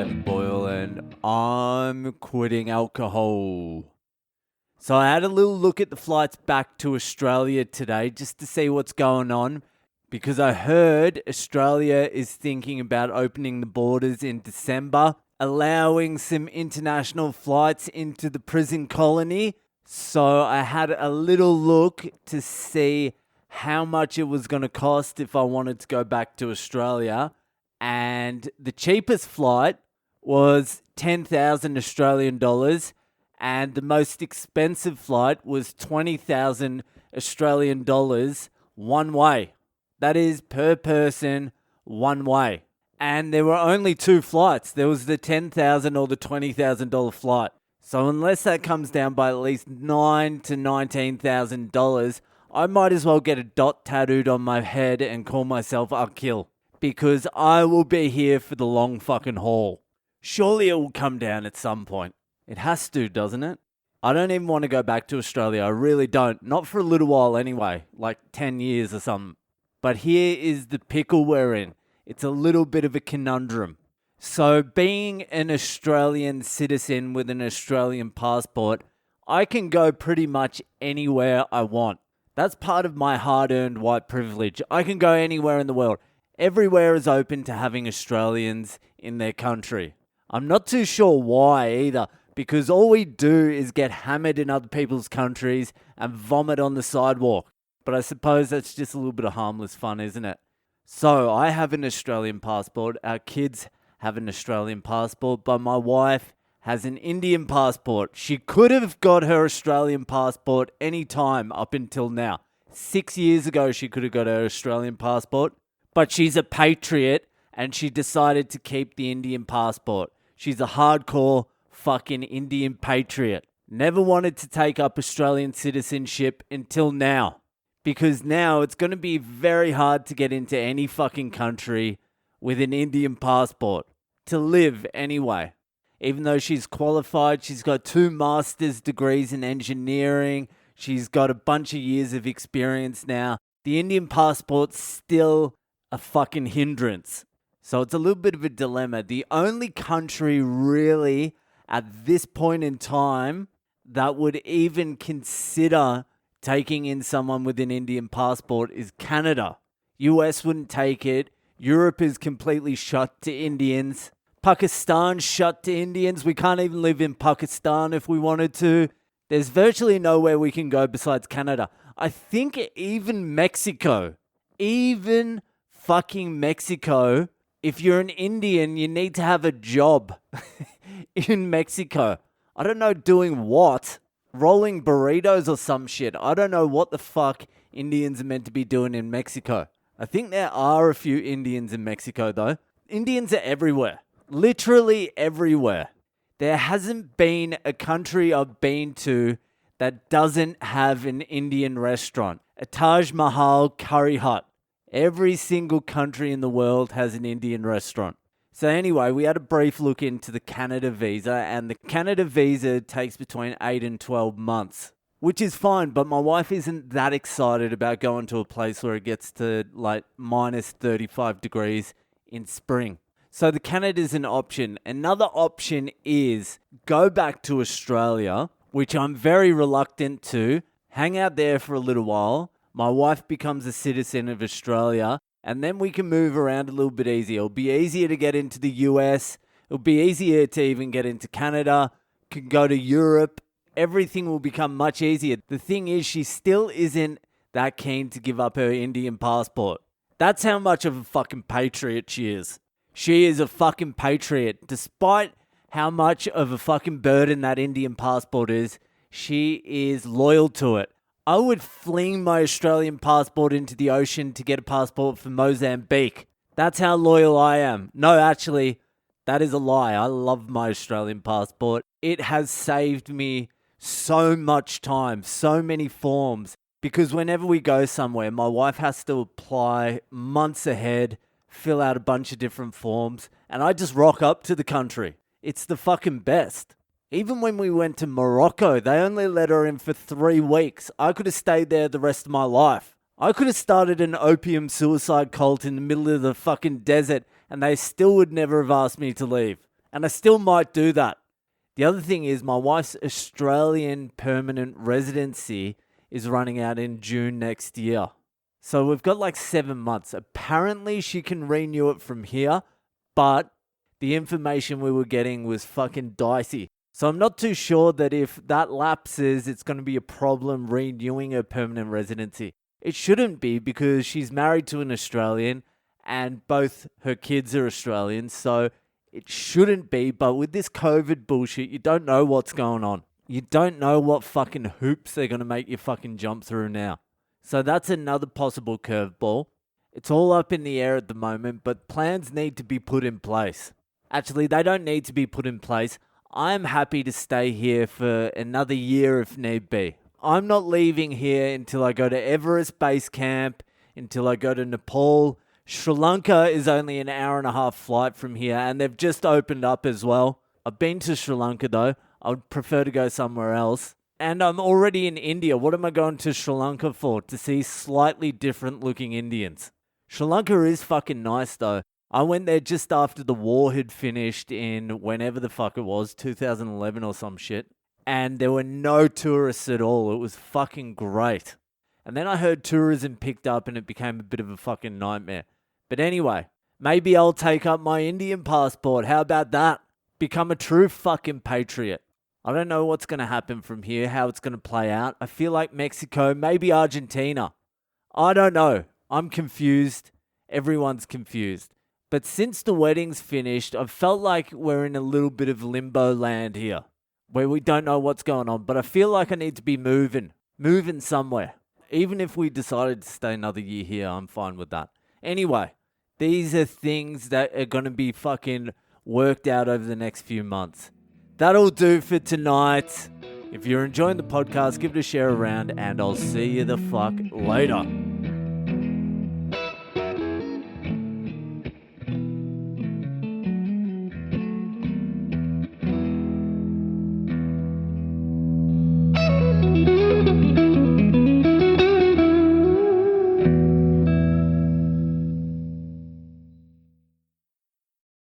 David Boyle and I'm quitting alcohol. So I had a little look at the flights back to Australia today just to see what's going on, because I heard Australia is thinking about opening the borders in December, allowing some international flights into the prison colony. So I had a little look to see how much it was going to cost if I wanted to go back to Australia. And the cheapest flight was 10,000 Australian dollars, and the most expensive flight was 20,000 Australian dollars one way. That is per person, one way. And there were only two flights. There was the $10,000 or the $20,000 flight. So unless that comes down by at least $9,000 to $19,000, I might as well get a dot tattooed on my head and call myself Akil, because I will be here for the long fucking haul. Surely it will come down at some point. It has to, doesn't it? I don't even want to go back to Australia. I really don't. Not for a little while anyway, like 10 years or something. But here is the pickle we're in. It's a little bit of a conundrum. So being an Australian citizen with an Australian passport, I can go pretty much anywhere I want. That's part of my hard-earned white privilege. I can go anywhere in the world. Everywhere is open to having Australians in their country. I'm not too sure why either, because all we do is get hammered in other people's countries and vomit on the sidewalk. But I suppose that's just a little bit of harmless fun, isn't it? So I have an Australian passport. Our kids have an Australian passport, but my wife has an Indian passport. She could have got her Australian passport any time up until now. 6 years ago, she could have got her Australian passport. But she's a patriot, and she decided to keep the Indian passport. She's a hardcore fucking Indian patriot. Never wanted to take up Australian citizenship until now. Because now it's going to be very hard to get into any fucking country with an Indian passport. To live anyway. Even though she's qualified, she's got 2 master's degrees in engineering. She's got a bunch of years of experience now. The Indian passport's still a fucking hindrance. So it's a little bit of a dilemma. The only country really at this point in time that would even consider taking in someone with an Indian passport is Canada. US wouldn't take it. Europe is completely shut to Indians. Pakistan's shut to Indians. We can't even live in Pakistan if we wanted to. There's virtually nowhere we can go besides Canada. I think even Mexico, fucking Mexico, if you're an Indian, you need to have a job in Mexico. I don't know doing what. Rolling burritos or some shit. I don't know what the fuck Indians are meant to be doing in Mexico. I think there are a few Indians in Mexico though. Indians are everywhere. Literally everywhere. There hasn't been a country I've been to that doesn't have an Indian restaurant. A Taj Mahal curry hut. Every single country in the world has an Indian restaurant. So anyway, we had a brief look into the Canada visa, and the Canada visa takes between 8 and 12 months, which is fine, but my wife isn't that excited about going to a place where it gets to like minus 35 degrees in spring. So the Canada's an option. Another option is go back to Australia, which I'm very reluctant to, hang out there for a little while. My wife becomes a citizen of Australia, and then we can move around a little bit easier. It'll be easier to get into the US. It'll be easier to even get into Canada. Can go to Europe. Everything will become much easier. The thing is, she still isn't that keen to give up her Indian passport. That's how much of a fucking patriot she is. She is a fucking patriot. Despite how much of a fucking burden that Indian passport is, she is loyal to it. I would fling my Australian passport into the ocean to get a passport for Mozambique. That's how loyal I am. No, actually, that is a lie. I love my Australian passport. It has saved me so much time, so many forms. Because whenever we go somewhere, my wife has to apply months ahead, fill out a bunch of different forms, and I just rock up to the country. It's the fucking best. Even when we went to Morocco, they only let her in for 3 weeks. I could have stayed there the rest of my life. I could have started an opium suicide cult in the middle of the fucking desert and they still would never have asked me to leave. And I still might do that. The other thing is my wife's Australian permanent residency is running out in June next year. So we've got like 7 months. Apparently she can renew it from here, but the information we were getting was fucking dicey. So I'm not too sure that if that lapses, it's going to be a problem renewing her permanent residency. It shouldn't be because she's married to an Australian and both her kids are Australian. So it shouldn't be. But with this COVID bullshit, you don't know what's going on. You don't know what fucking hoops they're going to make you fucking jump through now. So that's another possible curveball. It's all up in the air at the moment, but plans need to be put in place. Actually, they don't need to be put in place. I'm happy to stay here for another year if need be. I'm not leaving here until I go to Everest Base Camp, until I go to Nepal. Sri Lanka is only an hour and a half flight from here, and they've just opened up as well. I've been to Sri Lanka though. I would prefer to go somewhere else. And I'm already in India. What am I going to Sri Lanka for? To see slightly different looking Indians. Sri Lanka is fucking nice though. I went there just after the war had finished in whenever the fuck it was, 2011 or some shit. And there were no tourists at all. It was fucking great. And then I heard tourism picked up and it became a bit of a fucking nightmare. But anyway, maybe I'll take up my Indian passport. How about that? Become a true fucking patriot. I don't know what's going to happen from here, how it's going to play out. I feel like Mexico, maybe Argentina. I don't know. I'm confused. Everyone's confused. But since the wedding's finished, I've felt like we're in a little bit of limbo land here, where we don't know what's going on. But I feel like I need to be moving somewhere. Even if we decided to stay another year here, I'm fine with that. Anyway, these are things that are going to be fucking worked out over the next few months. That'll do for tonight. If you're enjoying the podcast, give it a share around, and I'll see you the fuck later.